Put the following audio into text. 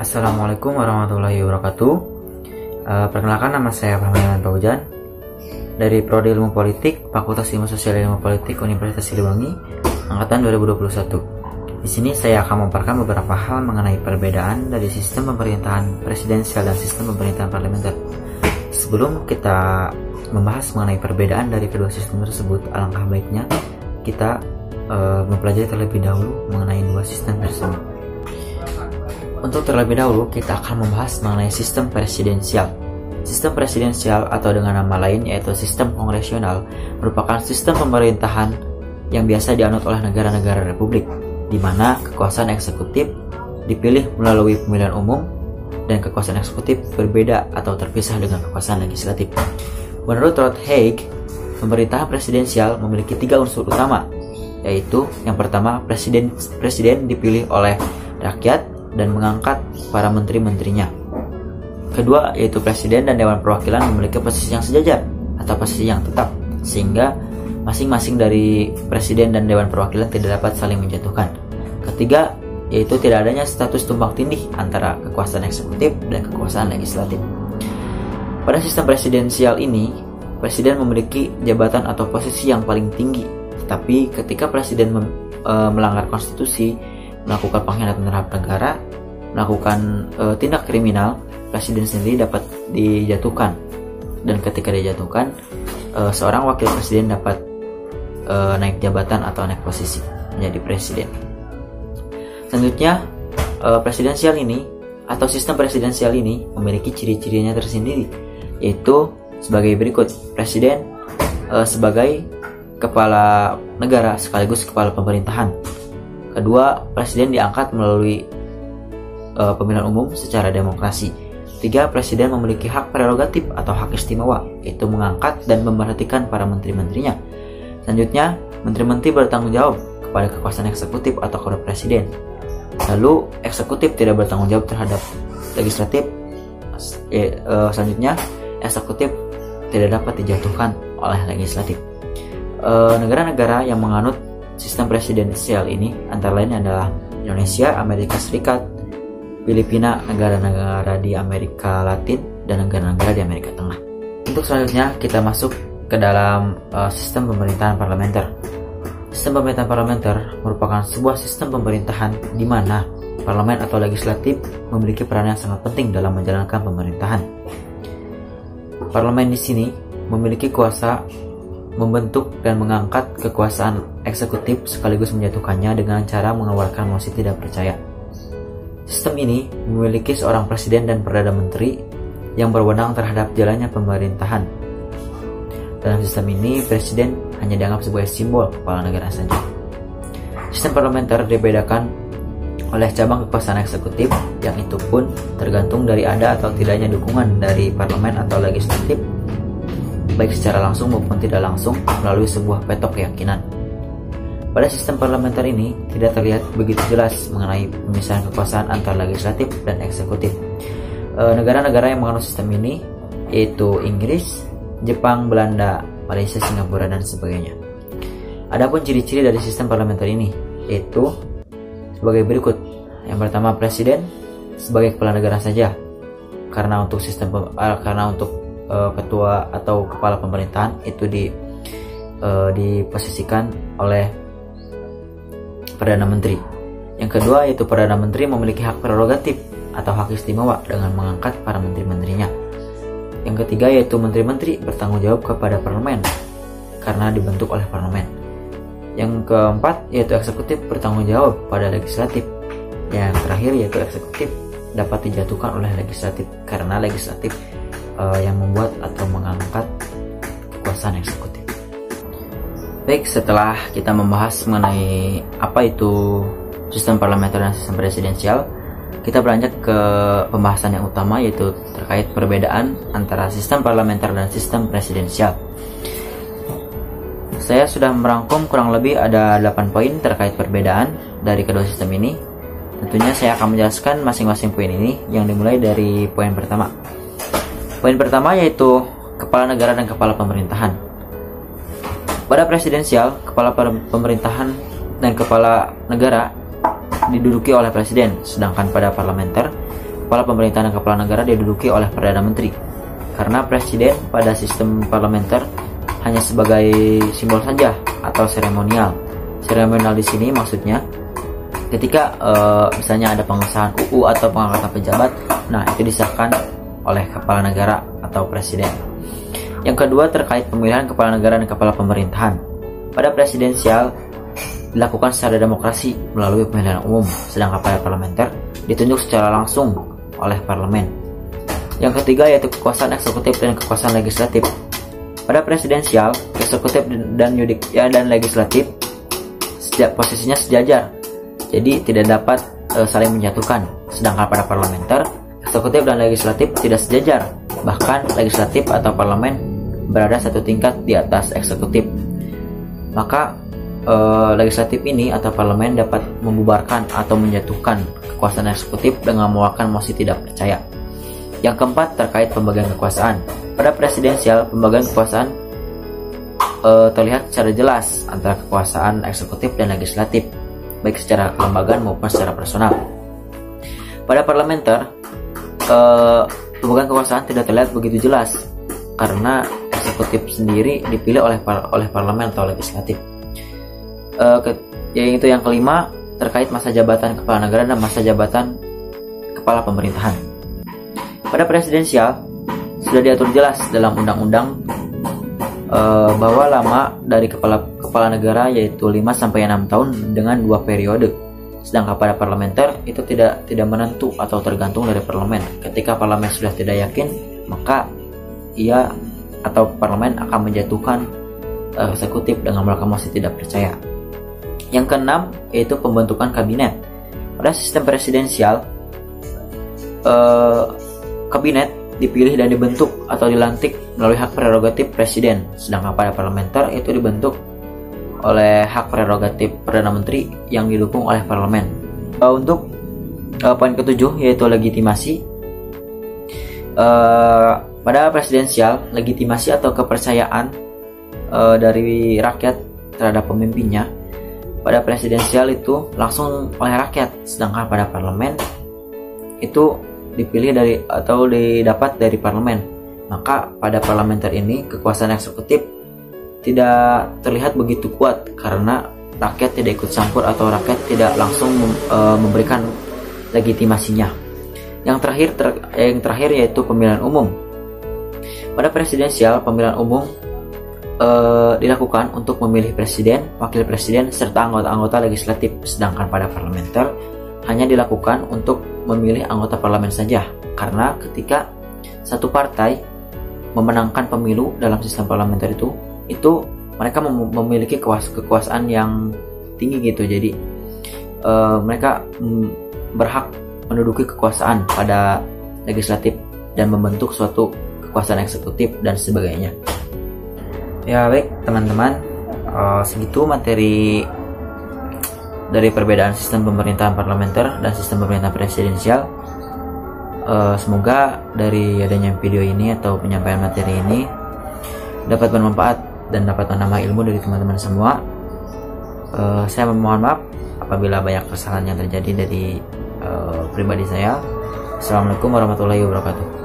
Assalamualaikum warahmatullahi wabarakatuh. Perkenalkan, nama saya Fahmi Fauzan dari Prodi Ilmu Politik, Fakultas Ilmu Sosial dan Ilmu Politik Universitas Siliwangi, angkatan 2021. Di sini saya akan memaparkan beberapa hal mengenai perbedaan dari sistem pemerintahan presidensial dan sistem pemerintahan parlementer. Sebelum kita membahas mengenai perbedaan dari kedua sistem tersebut, alangkah baiknya kita mempelajari terlebih dahulu mengenai dua sistem tersebut. Untuk terlebih dahulu, kita akan membahas mengenai sistem presidensial. Sistem presidensial atau dengan nama lain yaitu sistem kongresional merupakan sistem pemerintahan yang biasa dianut oleh negara-negara republik, di mana kekuasaan eksekutif dipilih melalui pemilihan umum dan kekuasaan eksekutif berbeda atau terpisah dengan kekuasaan legislatif. Menurut Rod Haig, pemerintahan presidensial memiliki 3 unsur utama, yaitu yang pertama, presiden dipilih oleh rakyat dan mengangkat para menteri-menterinya. Kedua, yaitu presiden dan dewan perwakilan memiliki posisi yang sejajar atau posisi yang tetap, sehingga masing-masing dari presiden dan dewan perwakilan tidak dapat saling menjatuhkan. Ketiga, yaitu tidak adanya status tumpang tindih antara kekuasaan eksekutif dan kekuasaan legislatif. Pada sistem presidensial ini, presiden memiliki jabatan atau posisi yang paling tinggi, tetapi ketika presiden melanggar konstitusi, melakukan pengkhianatan terhadap negara, melakukan tindak kriminal, presiden sendiri dapat dijatuhkan. Dan ketika dijatuhkan, seorang wakil presiden dapat naik jabatan atau naik posisi menjadi presiden. Selanjutnya, presidensial ini atau sistem presidensial ini memiliki ciri-cirinya tersendiri, yaitu sebagai berikut. Presiden sebagai kepala negara sekaligus kepala pemerintahan. Kedua, presiden diangkat melalui pemilihan umum secara demokrasi. 3, presiden memiliki hak prerogatif atau hak istimewa, yaitu mengangkat dan memberhentikan para menteri-menterinya. Selanjutnya, menteri-menteri bertanggung jawab kepada kekuasaan eksekutif atau kepada presiden. Lalu, eksekutif tidak bertanggung jawab terhadap legislatif. Selanjutnya, eksekutif tidak dapat dijatuhkan oleh legislatif. Negara-negara yang menganut sistem presidensial ini antara lain adalah Indonesia, Amerika Serikat, Filipina, negara-negara di Amerika Latin, dan negara-negara di Amerika Tengah. Untuk selanjutnya kita masuk ke dalam sistem pemerintahan parlementer. Sistem pemerintahan parlementer merupakan sebuah sistem pemerintahan di mana parlemen atau legislatif memiliki peran yang sangat penting dalam menjalankan pemerintahan. Parlemen di sini memiliki kuasa membentuk dan mengangkat kekuasaan eksekutif sekaligus menjatuhkannya dengan cara mengeluarkan mosi tidak percaya. Sistem ini memiliki seorang presiden dan perdana menteri yang berwenang terhadap jalannya pemerintahan. Dalam sistem ini, presiden hanya dianggap sebagai simbol kepala negara saja. Sistem parlementer dibedakan oleh cabang kekuasaan eksekutif, yang itu pun tergantung dari ada atau tidaknya dukungan dari parlemen atau legislatif, baik secara langsung maupun tidak langsung melalui sebuah petok keyakinan. Pada sistem parlementer ini tidak terlihat begitu jelas mengenai pemisahan kekuasaan antara legislatif dan eksekutif. Negara-negara yang menganut sistem ini yaitu Inggris, Jepang, Belanda, Malaysia, Singapura, dan sebagainya. Adapun ciri-ciri dari sistem parlementer ini yaitu sebagai berikut. Yang pertama, presiden sebagai kepala negara saja, karena untuk ketua atau kepala pemerintahan itu diposisikan oleh Perdana Menteri. Yang kedua, yaitu Perdana Menteri memiliki hak prerogatif atau hak istimewa dengan mengangkat para menteri-menterinya. Yang ketiga, yaitu menteri-menteri bertanggung jawab kepada parlemen karena dibentuk oleh parlemen. Yang keempat, yaitu eksekutif bertanggung jawab pada legislatif. Yang terakhir, yaitu eksekutif dapat dijatuhkan oleh legislatif karena legislatif yang membuat atau mengangkat kekuasaan eksekutif. Baik, setelah kita membahas mengenai apa itu sistem parlementer dan sistem presidensial, kita beranjak ke pembahasan yang utama, yaitu terkait perbedaan antara sistem parlementer dan sistem presidensial. Saya sudah merangkum kurang lebih ada 8 poin terkait perbedaan dari kedua sistem ini. Tentunya saya akan menjelaskan masing-masing poin ini, yang dimulai dari poin pertama. Poin pertama yaitu kepala negara dan kepala pemerintahan. Pada presidensial, kepala pemerintahan dan kepala negara diduduki oleh presiden, sedangkan pada parlementer kepala pemerintahan dan kepala negara diduduki oleh Perdana Menteri. Karena presiden pada sistem parlementer hanya sebagai simbol saja atau seremonial. Seremonial di sini maksudnya ketika misalnya ada pengesahan UU atau pengangkatan pejabat, nah itu disahkan oleh kepala negara atau presiden. Yang kedua terkait pemilihan kepala negara dan kepala pemerintahan. Pada presidensial dilakukan secara demokrasi melalui pemilihan umum, sedangkan pada parlementer ditunjuk secara langsung oleh parlemen. Yang ketiga yaitu kekuasaan eksekutif dan kekuasaan legislatif. Pada presidensial, eksekutif dan legislatif posisinya sejajar, jadi tidak dapat saling menyatukan. Sedangkan pada parlementer, eksekutif dan legislatif tidak sejajar, bahkan legislatif atau parlemen berada satu tingkat di atas eksekutif. Maka legislatif ini atau parlemen dapat membubarkan atau menjatuhkan kekuasaan eksekutif dengan mengeluarkan mosi tidak percaya. Yang keempat terkait pembagian kekuasaan. Pada presidensial, pembagian kekuasaan terlihat secara jelas antara kekuasaan eksekutif dan legislatif, baik secara kelembagaan maupun secara personal. Pada parlementer, pembagian kekuasaan tidak terlihat begitu jelas karena eksekutif sendiri dipilih oleh parlemen atau legislatif. Yaitu yang kelima terkait masa jabatan kepala negara dan masa jabatan kepala pemerintahan. Pada presidensial sudah diatur jelas dalam undang-undang bahwa lama dari kepala negara yaitu 5-6 tahun dengan 2 periode. Sedangkan pada parlementer itu tidak menentu atau tergantung dari parlemen. Ketika parlemen sudah tidak yakin, maka ia atau parlemen akan menjatuhkan eksekutif dengan melakukan mosi tidak percaya. Yang keenam yaitu pembentukan kabinet. Pada sistem presidensial, kabinet dipilih dan dibentuk atau dilantik melalui hak prerogatif presiden, sedangkan pada parlementer itu dibentuk oleh hak prerogatif Perdana Menteri yang didukung oleh parlemen. Untuk poin ketujuh yaitu legitimasi. Pada presidensial, legitimasi atau kepercayaan dari rakyat terhadap pemimpinnya pada presidensial itu langsung oleh rakyat, sedangkan pada parlemen itu dipilih dari atau didapat dari parlemen. Maka pada parlementer ini kekuasaan eksekutif tidak terlihat begitu kuat karena rakyat tidak ikut campur atau rakyat tidak langsung memberikan legitimasinya. Yang terakhir yaitu pemilihan umum. Pada presidensial, pemilihan umum dilakukan untuk memilih presiden, wakil presiden, serta anggota-anggota legislatif. Sedangkan pada parlementer hanya dilakukan untuk memilih anggota parlemen saja, karena ketika satu partai memenangkan pemilu dalam sistem parlementer itu mereka memiliki kekuasaan yang tinggi gitu. Jadi mereka berhak menduduki kekuasaan pada legislatif dan membentuk suatu kekuasaan eksekutif dan sebagainya. Ya baik teman-teman, segitu materi dari perbedaan sistem pemerintahan parlementer dan sistem pemerintahan presidensial. Semoga dari adanya video ini atau penyampaian materi ini dapat bermanfaat dan dapat menambah ilmu dari teman-teman semua. Saya memohon maaf apabila banyak kesalahan yang terjadi dari pribadi saya. Assalamualaikum warahmatullahi wabarakatuh.